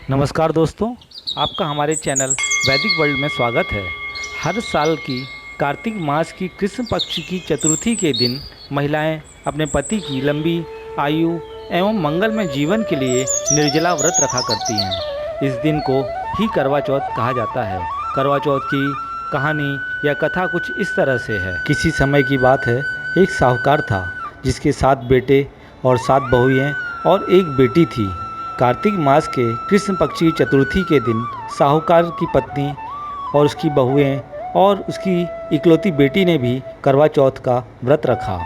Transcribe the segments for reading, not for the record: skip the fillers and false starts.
नमस्कार दोस्तों, आपका हमारे चैनल वैदिक वर्ल्ड में स्वागत है। हर साल की कार्तिक मास की कृष्ण पक्ष की चतुर्थी के दिन महिलाएं अपने पति की लंबी आयु एवं मंगलमय जीवन के लिए निर्जला व्रत रखा करती हैं। इस दिन को ही करवा चौथ कहा जाता है। करवा चौथ की कहानी या कथा कुछ इस तरह से है। किसी समय की बात है, एक साहूकार था जिसके 7 बेटे और 7 बहुएं और एक बेटी थी। कार्तिक मास के कृष्ण पक्ष की चतुर्थी के दिन साहूकार की पत्नी और उसकी बहुएं और उसकी इकलौती बेटी ने भी करवा चौथ का व्रत रखा।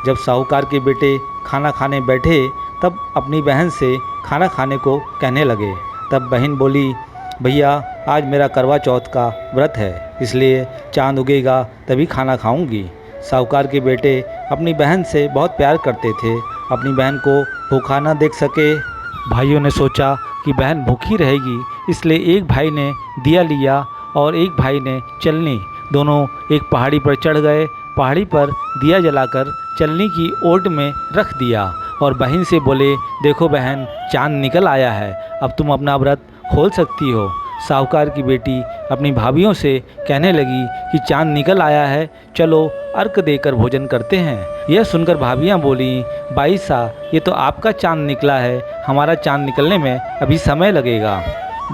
जब साहूकार के बेटे खाना खाने बैठे तब अपनी बहन से खाना खाने को कहने लगे। तब बहन बोली, भैया आज मेरा करवा चौथ का व्रत है, इसलिए चांद उगेगा तभी खाना खाऊंगी। साहूकार के बेटे अपनी बहन से बहुत प्यार करते थे। अपनी बहन को भूखा न देख सके, भाइयों ने सोचा कि बहन भूखी रहेगी, इसलिए एक भाई ने दिया लिया और एक भाई ने चलनी। दोनों एक पहाड़ी पर चढ़ गए। पहाड़ी पर दिया जलाकर चलनी की ओट में रख दिया और बहन से बोले, देखो बहन, चांद निकल आया है, अब तुम अपना व्रत खोल सकती हो। साहूकार की बेटी अपनी भाभियों से कहने लगी कि चांद निकल आया है, चलो अर्घ देकर भोजन करते हैं। यह सुनकर भाभियाँ बोली, बाई सा, ये तो आपका चांद निकला है, हमारा चांद निकलने में अभी समय लगेगा।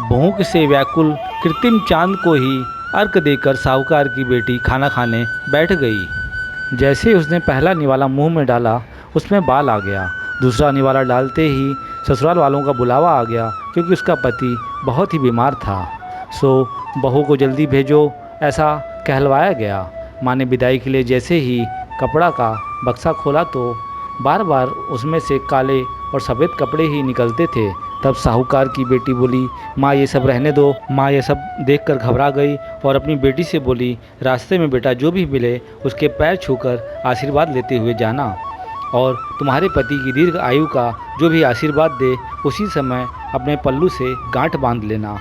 भूख से व्याकुल कृत्रिम चांद को ही अर्घ देकर साहूकार की बेटी खाना खाने बैठ गई। जैसे उसने पहला निवाला मुंह में डाला, उसमें बाल आ गया। दूसरा निवाला डालते ही ससुराल वालों का बुलावा आ गया, क्योंकि उसका पति बहुत ही बीमार था। सो बहू को जल्दी भेजो, ऐसा कहलवाया गया। माँ ने विदाई के लिए जैसे ही कपड़ा का बक्सा खोला तो बार बार उसमें से काले और सफ़ेद कपड़े ही निकलते थे। तब साहूकार की बेटी बोली, माँ ये सब रहने दो। माँ ये सब देखकर घबरा गई और अपनी बेटी से बोली, रास्ते में बेटा जो भी मिले उसके पैर छूकर आशीर्वाद लेते हुए जाना, और तुम्हारे पति की दीर्घ आयु का जो भी आशीर्वाद दे उसी समय अपने पल्लू से गांठ बांध लेना।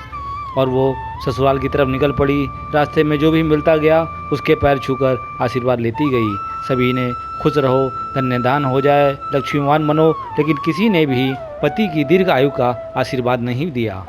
और वो ससुराल की तरफ निकल पड़ी। रास्ते में जो भी मिलता गया उसके पैर छूकर आशीर्वाद लेती गई। सभी ने खुश रहो, धन्यदान हो जाए, लक्ष्मीवान बनो, लेकिन किसी ने भी पति की दीर्घ आयु का आशीर्वाद नहीं दिया।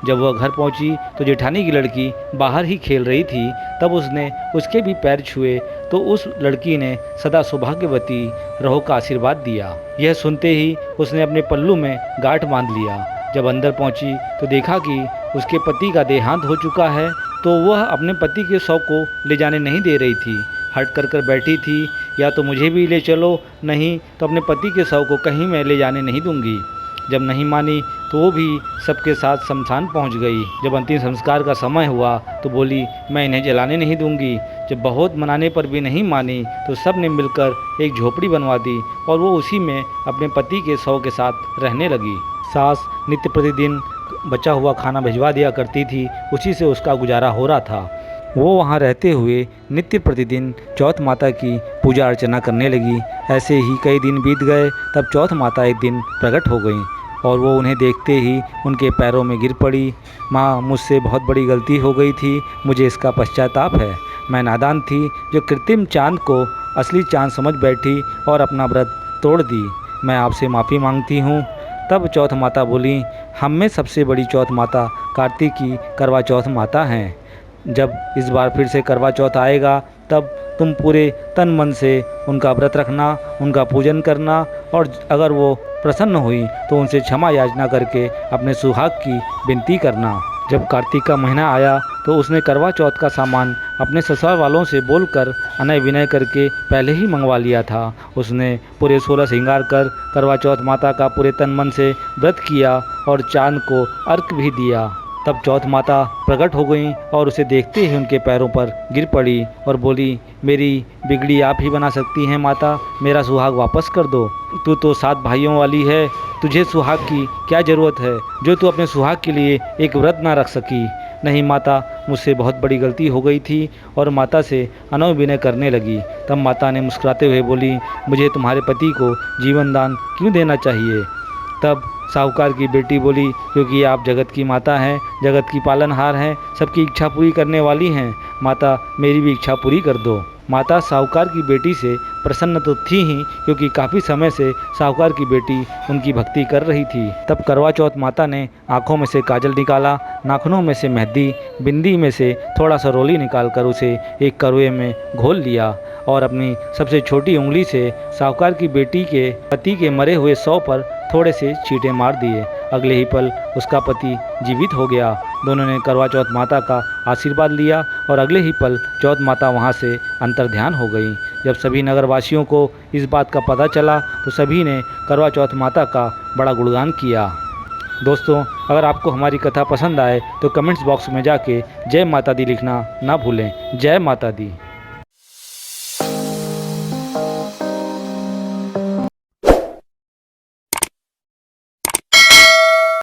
जब वह घर पहुंची तो जेठानी की लड़की बाहर ही खेल रही थी। तब उसने उसके भी पैर छुए तो उस लड़की ने सदा सौभाग्यवती रहो का आशीर्वाद दिया। यह सुनते ही उसने अपने पल्लू में गांठ बांध लिया। जब अंदर पहुंची तो देखा कि उसके पति का देहांत हो चुका है, तो वह अपने पति के शव को ले जाने नहीं दे रही थी। हट कर बैठी थी, या तो मुझे भी ले चलो, नहीं तो अपने पति के शव को कहीं मैं ले जाने नहीं दूंगी। जब नहीं मानी तो वो भी सबके साथ शमशान पहुंच गई। जब अंतिम संस्कार का समय हुआ तो बोली, मैं इन्हें जलाने नहीं दूंगी। जब बहुत मनाने पर भी नहीं मानी तो सब ने मिलकर एक झोपड़ी बनवा दी और वो उसी में अपने पति के शव के साथ रहने लगी। सास नित्य प्रतिदिन बचा हुआ खाना भिजवा दिया करती थी, उसी से उसका गुजारा हो रहा था। वो वहाँ रहते हुए नित्य प्रतिदिन चौथ माता की पूजा अर्चना करने लगी। ऐसे ही कई दिन बीत गए। तब चौथ माता एक दिन प्रकट हो गई और वो उन्हें देखते ही उनके पैरों में गिर पड़ी। माँ, मुझसे बहुत बड़ी गलती हो गई थी, मुझे इसका पश्चाताप है। मैं नादान थी जो कृत्रिम चांद को असली चांद समझ बैठी और अपना व्रत तोड़ दी। मैं आपसे माफ़ी मांगती हूँ। तब चौथ माता बोली, हम में सबसे बड़ी चौथ माता कार्तिक की करवा चौथ माता हैं। जब इस बार फिर से करवा चौथ आएगा तब तुम पूरे तन मन से उनका व्रत रखना, उनका पूजन करना, और अगर वो प्रसन्न हुई तो उनसे क्षमा याचना करके अपने सुहाग की विनती करना। जब कार्तिक का महीना आया तो उसने करवा चौथ का सामान अपने ससुराल वालों से बोलकर अनय विनय करके पहले ही मंगवा लिया था। उसने पूरे 16 श्रृंगार कर करवा चौथ माता का पूरे तन मन से व्रत किया और चांद को अर्घ भी दिया। तब चौथ माता प्रकट हो गई और उसे देखते ही उनके पैरों पर गिर पड़ी और बोली, मेरी बिगड़ी आप ही बना सकती हैं माता, मेरा सुहाग वापस कर दो। तू तो 7 भाइयों वाली है, तुझे सुहाग की क्या ज़रूरत है जो तू अपने सुहाग के लिए एक व्रत ना रख सकी। नहीं माता, मुझसे बहुत बड़ी गलती हो गई थी, और माता से अनय विनय करने लगी। तब माता ने मुस्कुराते हुए बोली, मुझे तुम्हारे पति को जीवन दान क्यों देना चाहिए। तब साहूकार की बेटी बोली, क्योंकि आप जगत की माता हैं, जगत की पालनहार हैं, सबकी इच्छा पूरी करने वाली हैं। माता, मेरी भी इच्छा पूरी कर दो। माता साहूकार की बेटी से प्रसन्न तो थी ही, क्योंकि काफ़ी समय से साहूकार की बेटी उनकी भक्ति कर रही थी। तब करवा चौथ माता ने आंखों में से काजल निकाला, नाखूनों में से मेहंदी, बिंदी में से थोड़ा सा रोली निकाल कर उसे एक करुए में घोल लिया और अपनी सबसे छोटी उंगली से साहूकार की बेटी के पति के मरे हुए शव पर थोड़े से छींटे मार दिए। अगले ही पल उसका पति जीवित हो गया। दोनों ने करवा चौथ माता का आशीर्वाद लिया और अगले ही पल चौथ माता वहां से अंतर्ध्यान हो गई। जब सभी नगरवासियों को इस बात का पता चला तो सभी ने करवा चौथ माता का बड़ा गुणगान किया। दोस्तों, अगर आपको हमारी कथा पसंद आए तो कमेंट्स बॉक्स में जाके जय माता दी लिखना ना भूलें। जय माता दी।